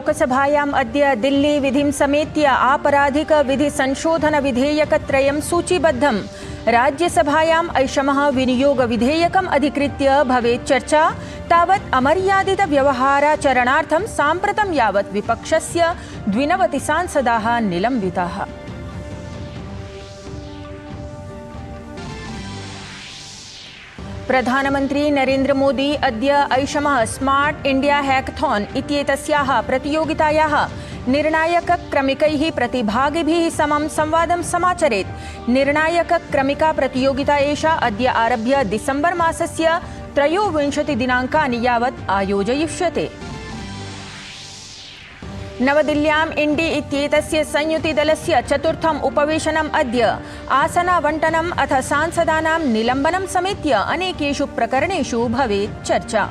लोकसभायाम् अद्य दिल्ली विधिं समेत्य आपराधिक विधि संशोधन विधेयकत्रयं सूचीबद्धम्। राज्यसभायाम् ऐषमः विनियोग विधेयकम् अधिकृत्य भवेत् चर्चा। तावत् अमर्यादित व्यवहाराचरणार्थं साम्प्रतं यावत् विपक्षस्य 92 सांसदाः निलम्बिताः। प्रधानमन्त्री नरेन्द्र मोदी अद्य ऐषमः स्मार्ट इंडिया हैकथॉन इत्येतस्याः प्रतियोगितायाः निर्णायकक्रमिकैः प्रतिभागिभिः समं संवादं समाचरेत्। निर्णायकक्रमिका प्रतियोगिता एषा अद्य आरभ्य डिसेम्बर मासस्य 23 दिनाङ्कानि यावत् आयोजयिष्यते। नवदिल्ल्याम् इंडी इत्येतस्य संयुतिदलस्य चतुर्थम् उपवेशनम् अद्य आसनावण्टनम् अथ सांसदानां निलम्बनं समेत्य अनेकेषु प्रकरणेषु भवेत् चर्चा।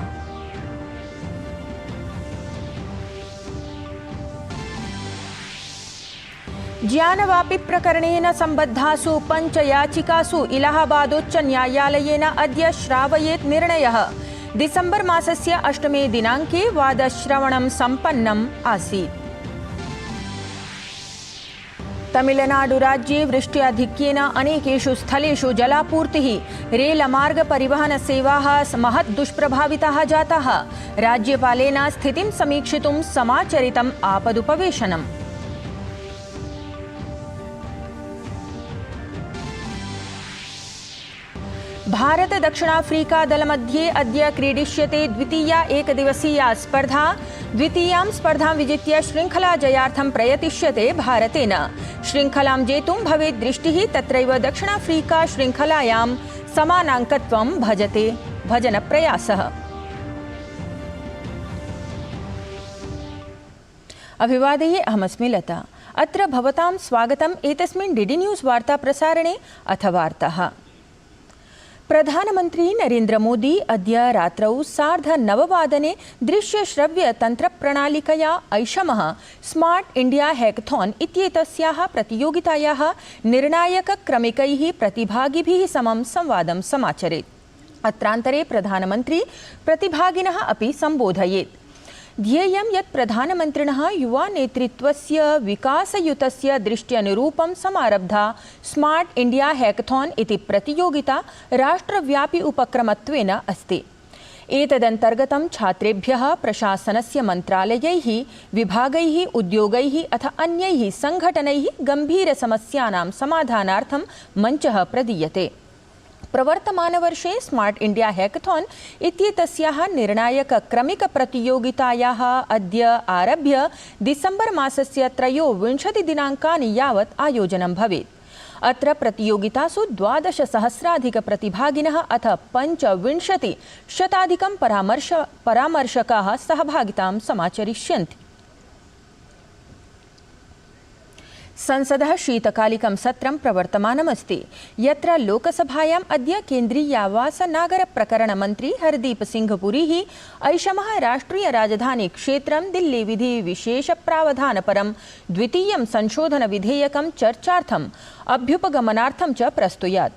ज्ञानवापी प्रकरणेन सम्बद्धासु 5 याचिकासु इलाहाबादोच्च न्यायालयेन अद्य श्रावयेत् निर्णयः। डिसेम्बर मासस्य 8 दिनाङ्के वादश्रवणं सम्पन्नम् आसीत्। तमिलनाडुराज्ये वृष्ट्याधिक्येन अनेकेषु स्थलेषु जलापूर्तिः, रेलमार्गपरिवहनसेवाः महत् दुष्प्रभाविताः जाताः। राज्यपालेन स्थितिं समीक्षितुं समाचरितम् आपदुपवेशनम्। भारत दक्षिणाफ्रीका दलमध्ये अद्य क्रीडिष्यते द्वितीया एकदिवसीया स्पर्धा। द्वितीयां स्पर्धां विजित्य श्रृङ्खला जयार्थं प्रयतिष्यते भारतेन। श्रृङ्खलां जेतुं भवेत् दृष्टिः, तत्रैव दक्षिणाफ्रीका श्रृङ्खलायां समानाङ्कत्वं भजनप्रयासः। अभिवादये, अहमस्मि लता। अत्र भवतां स्वागतम् एतस्मिन् डीडी न्यूज़ वार्ता प्रसारणे। अथ वार्ताः। प्रधानमन्त्री नरेन्द्र मोदी अद्य रात्रौ 9:30 दृश्यश्रव्यतन्त्रप्रणालिकया ऐषमः स्मार्ट इंडिया हैकथॉन इत्येतस्याः प्रतियोगितायाः निर्णायकक्रमिकैः प्रतिभागिभिः समं संवादं समाचरेत्। अत्रान्तरे प्रधानमन्त्री प्रतिभागिनः अपि सम्बोधयेत्। ध्येयं यत् प्रधानमन्त्रिणः युवा नेतृत्वस्य विकासयुतस्य दृष्ट्यनुरूपं समारब्धा स्मार्ट इंडिया हैकथॉन इति प्रतियोगिता राष्ट्रव्यापी उपक्रमत्वेन अस्ति। एतदन्तर्गतं छात्रेभ्यः प्रशासनस्य मन्त्रालयैः, विभागैः, उद्योगैः अथ अन्यैः सङ्घटनैः गम्भीरसमस्यानां समाधानार्थं मञ्चः प्रदीयते। प्रवर्तमानवर्षे स्मार्ट इंडिया हैकथॉन इत्येतस्याः निर्णायकक्रमिकप्रतियोगितायाः अद्य आरभ्य डिसेम्बर मासस्य 23 दिनाङ्कानि यावत् आयोजनं भवेत्। अत्र प्रतियोगितासु 12,000 प्रतिभागिनः अथ 25,000 परामर्शकाः सहभागितां समाचरिष्यन्ति। संसदः शीतकालिकं सत्रं प्रवर्तमानमस्ति, यत्र लोकसभायाम् अद्य केन्द्रीयावास नागरप्रकरणमन्त्री हरदीप सिंह पुरीः ऐषमः राष्ट्रिय राजधानी क्षेत्रं दिल्ली विधि विशेषप्रावधानपरं द्वितीयं संशोधनविधेयकं चर्चार्थम् अभ्युपगमनार्थं च प्रस्तुयात्।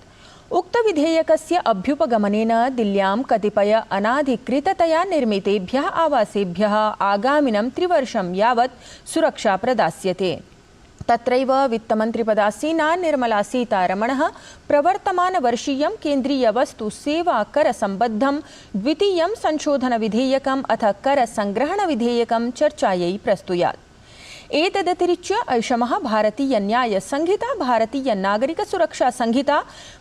उक्तविधेयकस्य अभ्युपगमनेन दिल्ल्यां कतिपय अनाधिकृततया निर्मितेभ्यः आवासेभ्यः आगामिनं 3 वर्षं यावत् सुरक्षा प्रदास्यते। तत्रैव वित्तमन्त्रिपदासीना निर्मला सीतारमणः प्रवर्तमानवर्षीयं केन्द्रीयवस्तुसेवाकरसम्बद्धं द्वितीयं संशोधनविधेयकम् अथ करसङ्ग्रहणविधेयकं चर्चायै प्रस्तुयात्। एतदतिरिच्य ऐषमः भारतीयन्यायसंहिता, भारतीयनागरिकसुरक्षासंहिता,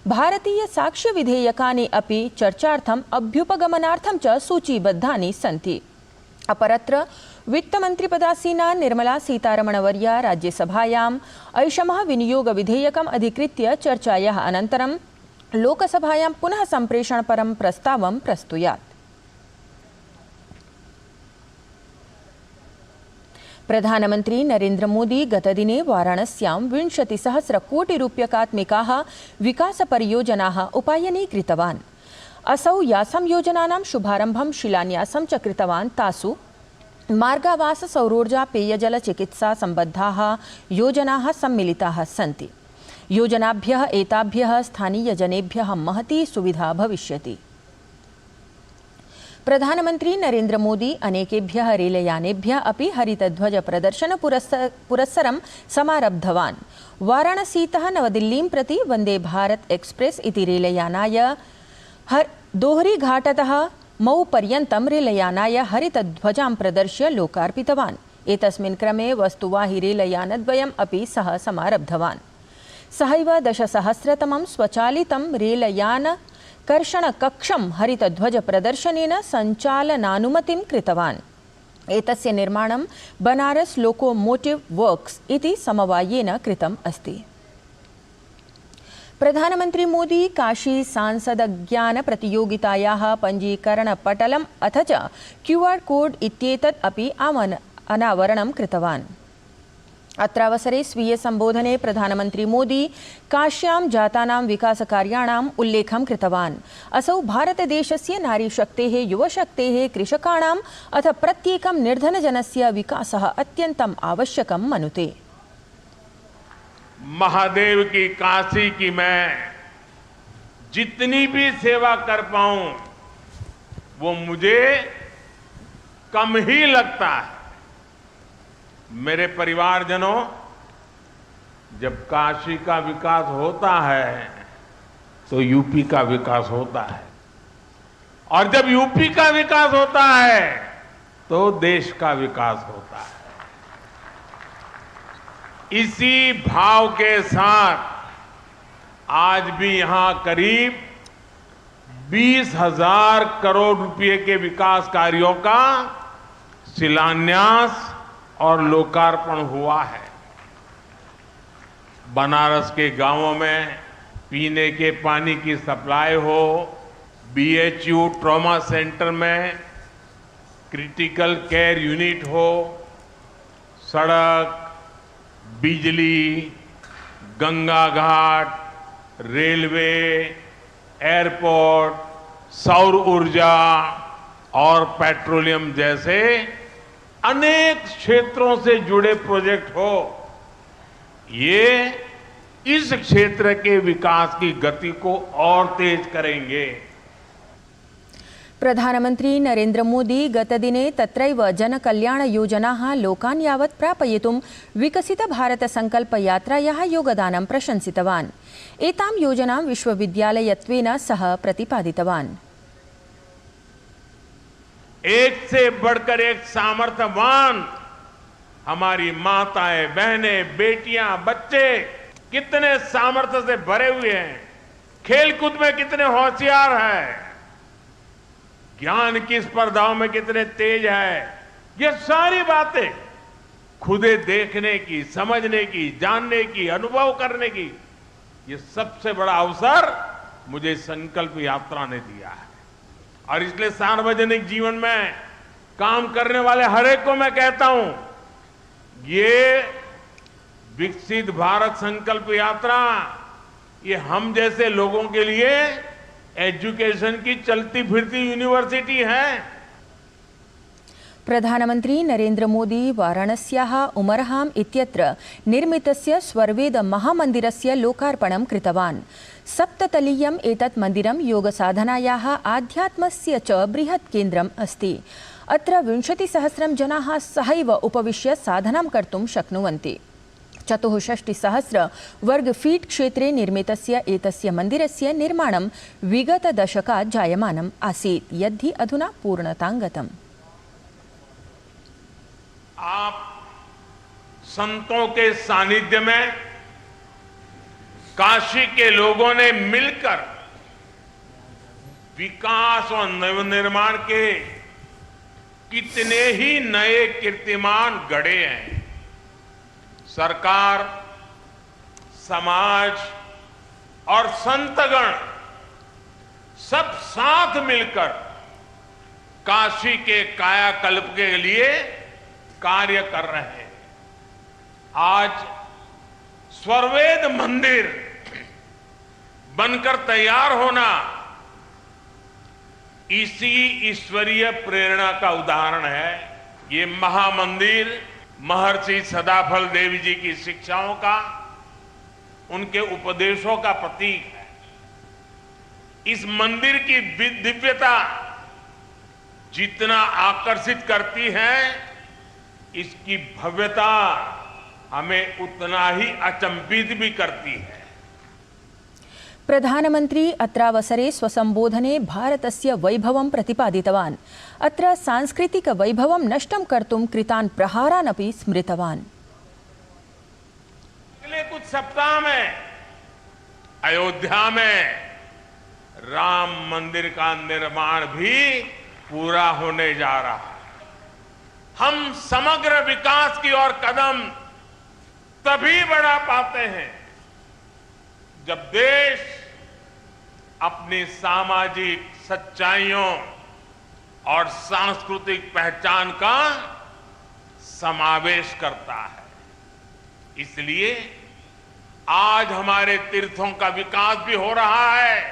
भारतीयसाक्ष्यविधेयकानि अपि चर्चार्थम् अभ्युपगमनार्थं च सूचीबद्धानि सन्ति। अपरत्र वित्तमन्त्रिपदासीना निर्मला सीतारमणवर्या राज्यसभायाम् ऐषमः विनियोगविधेयकम् अधिकृत्य चर्चायाः अनन्तरं लोकसभायां पुनः सम्प्रेषणपरं प्रस्तावं प्रस्तुयात्। प्रधानमन्त्री नरेन्द्र मोदी गतदिने वाराणस्यां 20,000 कोटिरूप्यकात्मिकाः विकासपरियोजनाः उपायनीकृतवान्। असौ यासां योजनानां शुभारम्भं शिलान्यासं च कृतवान्। तासु मार्गावास, सौरोर्जा, पेयजल, चिकित्सा सम्बद्धाः योजनाः सम्मिलिताः सन्ति। योजनाभ्यः एताभ्यः स्थानीयजनेभ्यः महती सुविधा भविष्यति। प्रधानमंत्री नरेंद्र मोदी अनेकेभ्यः रेलयानेभ्यः अपि हरितध्वज प्रदर्शन पुरस्सरं समारब्धवान्। वाराणसीतः नवदिल्लीं प्रति वन्दे भारत एक्सप्रेस इति रेलयानाय दोहरीघाटतः मऊ पर्यन्तं रेलयानाय हरितध्वजां प्रदर्श्य लोकार्पितवान्। एतस्मिन् क्रमे वस्तुवाहि रेलयानद्वयम् अपि सः समारब्धवान्। सहैव 10,000तमं स्वचालितं रेलयानकर्षणकक्षं हरितध्वज प्रदर्शनेन सञ्चालनानुमतिं कृतवान्। एतस्य निर्माणं बनारस लोकोमोटिव वर्क्स इति समवायेन कृतम् अस्ति। प्रधानमंत्री मोदी काशी सांसद ज्ञान प्रतियोगितायाः पञ्जीकरणपटलम् अथ च QR कोड इत्येतत् अपि अनावरणं कृतवान्। अत्रावसरे स्वीय संबोधने प्रधानमंत्री मोदी काश्यां जातानां विकासकार्याणाम् उल्लेखं कृतवान्। असौ भारतदेशस्य नारीशक्तेः, युवशक्तेः, कृषकाणाम् अथ प्रत्येकं निर्धनजनस्य विकासः अत्यन्तम् आवश्यकं मनुते। महादेव की काशी की मैं जितनी भी सेवा कर पाऊं वो मुझे कम ही लगता है। मेरे परिवारजनों, जब काशी का विकास होता है तो यूपी का विकास होता है, और जब यूपी का विकास होता है तो देश का विकास होता है। इसी भाव के साथ आज भी यहां करीब 20,000 करोड़ रुपए के विकास कार्यों का शिलान्यास और लोकार्पण हुआ है। बनारस के गांवों में पीने के पानी की सप्लाई हो, BHU ट्रॉमा सेंटर में क्रिटिकल केयर यूनिट हो, सड़क, बिजली, गंगा घाट, रेलवे, एयरपोर्ट, सौर ऊर्जा और पेट्रोलियम जैसे अनेक क्षेत्रों से जुड़े प्रोजेक्ट हो, ये इस क्षेत्र के विकास की गति को और तेज करेंगे। प्रधानमंत्री नरेंद्र मोदी गतदिने तत्रैव जनकल्याणयोजनाः लोकान् यावत् प्रापयितुं विकसितभारतसङ्कल्पयात्रायाः योगदानं प्रशंसितवान्। एतां योजनां विश्वविद्यालयत्वेन सह प्रतिपादितवान्। एक से बढ़कर एक सामर्थ्यवान हमारी माताएं, बहनें, बेटियां, बच्चे कितने सामर्थ्य से भरे हुए हैं, खेलकूद में कितने होशियार हैं, ज्ञान की स्पर्धाओं में कितने तेज है, ये सारी बातें खुदे देखने की, समझने की, जानने की, अनुभव करने की, ये सबसे बड़ा अवसर मुझे संकल्प यात्रा ने दिया है। और इसलिए सार्वजनिक जीवन में काम करने वाले हर एक को मैं कहता हूं, ये विकसित भारत संकल्प यात्रा ये हम जैसे लोगों के लिए एजुकेशन की चलती फिरती यूनिवर्सिटी है। प्रधानमंत्री नरेंद्र मोदी वाराणस्याः उमरहाम इत्यत्र निर्मितस्य स्वर्वेद महामन्दिरस्य लोकार्पणं कृतवान्। 7तलीयम् एतत् मन्दिरं योगसाधनायाः आध्यात्मस्य च बृहत् केन्द्रम् अस्ति। अत्र 20,000 जनाः सहैव उपविश्य साधनां कर्तुं शक्नुवन्ति। 64,000 वर्गफीट क्षेत्रे निर्मितस्य एतस्य मन्दिरस्य निर्माणं विगतदशकात् जायमानम् आसीत्, यद्धि अधुना पूर्णताङ्गतम्। आप संतों के सानिध्य में काशी के लोगों ने मिलकर विकास और नवनिर्माण के कितने ही नए कीर्तिमान गढ़े हैं। सरकार, समाज और संतगण सब साथ मिलकर काशी के कायाकल्प के लिए कार्य कर रहे हैं। आज स्वर्वेद मंदिर बनकर तैयार होना इसी ईश्वरीय प्रेरणा का उदाहरण है। ये महामंदिर महर्षि सदाफल देवी जी की शिक्षाओं का, उनके उपदेशों का प्रतीक है। इस मंदिर की दिव्यता जितना आकर्षित करती है, इसकी भव्यता हमें उतना ही अचंभित भी करती है। प्रधानमंत्री अत्रावसरे स्वसंबोधने भारतस्य वैभवं प्रतिपादितवान्। अत्र सांस्कृतिक वैभवं नष्टं कर्तुं कृतान् प्रहारान् अपि स्मृतवान्। अगले कुछ सप्ताह में अयोध्या में राम मंदिर का निर्माण भी पूरा होने जा रहा है। हम समग्र विकास की ओर कदम तभी बढ़ा पाते हैं जब देश अपनी सामाजिक सच्चाइयों और सांस्कृतिक पहचान का समावेश करता है। इसलिए आज हमारे तीर्थों का विकास भी हो रहा है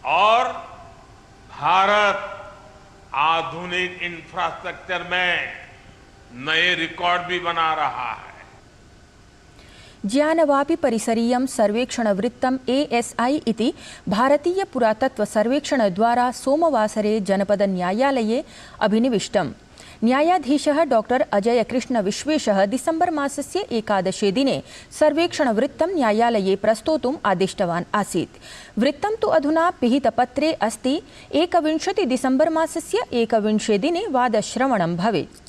और भारत आधुनिक इंफ्रास्ट्रक्चर में नए रिकॉर्ड भी बना रहा है। ज्ञानवापि परिसरीयं सर्वेक्षणवृत्तम् ASI इति भारतीय पुरातत्व सर्वेक्षण द्वारा सोमवासरे जनपद न्यायालये अभिनिविष्टम्। न्यायाधीशः डॉक्टर अजय कृष्ण विश्वेशः डिसेम्बर मासस्य 11 दिने सर्वेक्षणवृत्तं न्यायालये प्रस्तोतुम् आदिष्टवान् आसीत्। वृत्तं तु अधुना पिहितपत्रे अस्ति। 21 डिसेम्बर मासस्य 21 दिने वादश्रवणं भवेत्।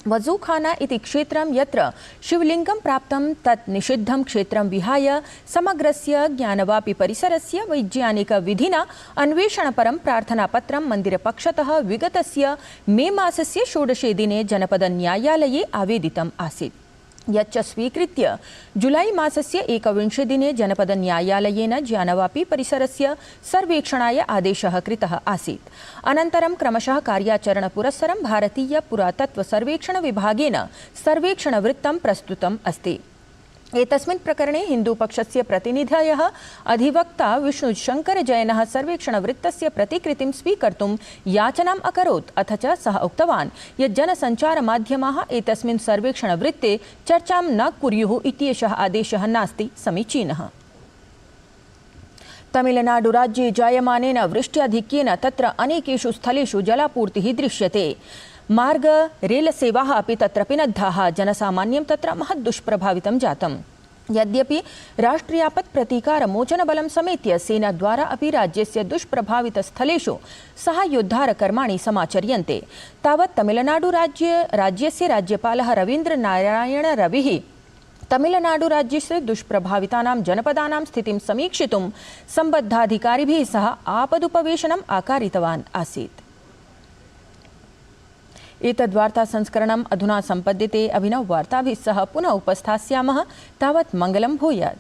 वजूखाना इति क्षेत्रं यत्र शिवलिंगं प्राप्तं तत् निषिद्धं क्षेत्रं विहाय समग्रस्य ज्ञानवापि परिसरस्य वैज्ञानिक विधिना अन्वेषणपरं प्रार्थनापत्रं मन्दिरपक्षतः विगतस्य मे मासस्य 16 दिने जनपद न्यायालये आवेदितम् आसीत्, यच्च स्वीकृत्य जुलाई मासस्य 21 दिने जनपद न्यायालयेन ज्ञानवापि परिसरस्य सर्वेक्षणाय आदेशः कृतः आसीत्। अनन्तरं क्रमशः कार्याचरणपुरस्सरं भारतीय पुरातत्व सर्वेक्षण विभागेन सर्वेक्षणवृत्तं प्रस्तुतम् अस्ति। एतस्मिन् प्रकरणे हिन्दूपक्षस्य प्रतिनिधयः अधिवक्ता विष्णुशङ्कर जैनः सर्वेक्षणवृत्तस्य प्रतिकृतिं स्वीकर्तुं याचनाम् अकरोत्। अथ च सः उक्तवान् यत् जनसञ्चारमाध्यमाः एतस्मिन् सर्वेक्षणवृत्ते चर्चां न कुर्युः इत्येषः आदेशः नास्ति समीचीनः। तमिलनाडुराज्ये जायमानेन वृष्ट्याधिक्येन तत्र अनेकेषु स्थलेषु जलापूर्तिः दृश्यते। मार्ग रेलसेवाः अपि तत्र पिनद्धाः। जनसामान्यं तत्र महत् दुष्प्रभावितं जातम्। यद्यपि राष्ट्रियापत्प्रतीकारमोचनबलं समेत्य सेनाद्वारा अपि राज्यस्य दुष्प्रभावितस्थलेषु साहाय्योद्धारकर्माणि समाचर्यन्ते। तावत् तमिलनाडुराज्यस्य राज्यपालः रवीन्द्रनारायण रविः तमिलनाडुराज्यस्य दुष्प्रभावितानां जनपदानां स्थितिं समीक्षितुं सम्बद्धाधिकारिभिः सह आपदुपवेशनम् आकारितवान् आसीत्। एतद्वार्ता संस्करणम् अधुना सम्पद्यते। अभिनववार्ताभिः सह पुनः उपस्थास्यामः। तावत् मङ्गलं भूयात्।